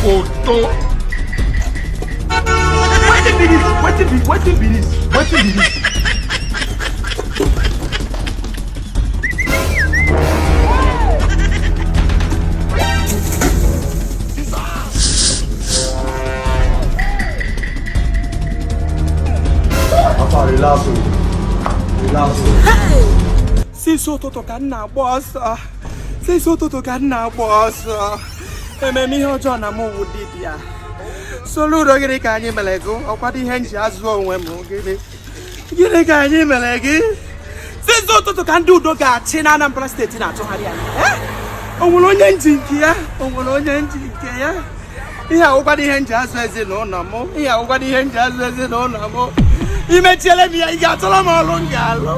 photo. What be this? Relax. Si soto ka nna bossa. Si soto ka nna bossa. Ememe ihe ọjọọ na mụ wụ Dibia. Soludo gịnị ka anyị mere gị? Ọkwa dị ihe nji azụ onwe m gịnị? Gịnị ka anyị mere gị? Si soto ka ndị udo ga-achị na Anambra steeti na-atụgharị anyị. O nwere onye nji nke ya? O nwere onye nji nke ya? Ihe awụkwa dị ihe nji azụ ezinụlọ m. Ihe awụkwa dị ihe nji azụ ezinụlọ m. Imechiele m ya, ị ga-atụrụ m ọrụ m ga-alụ.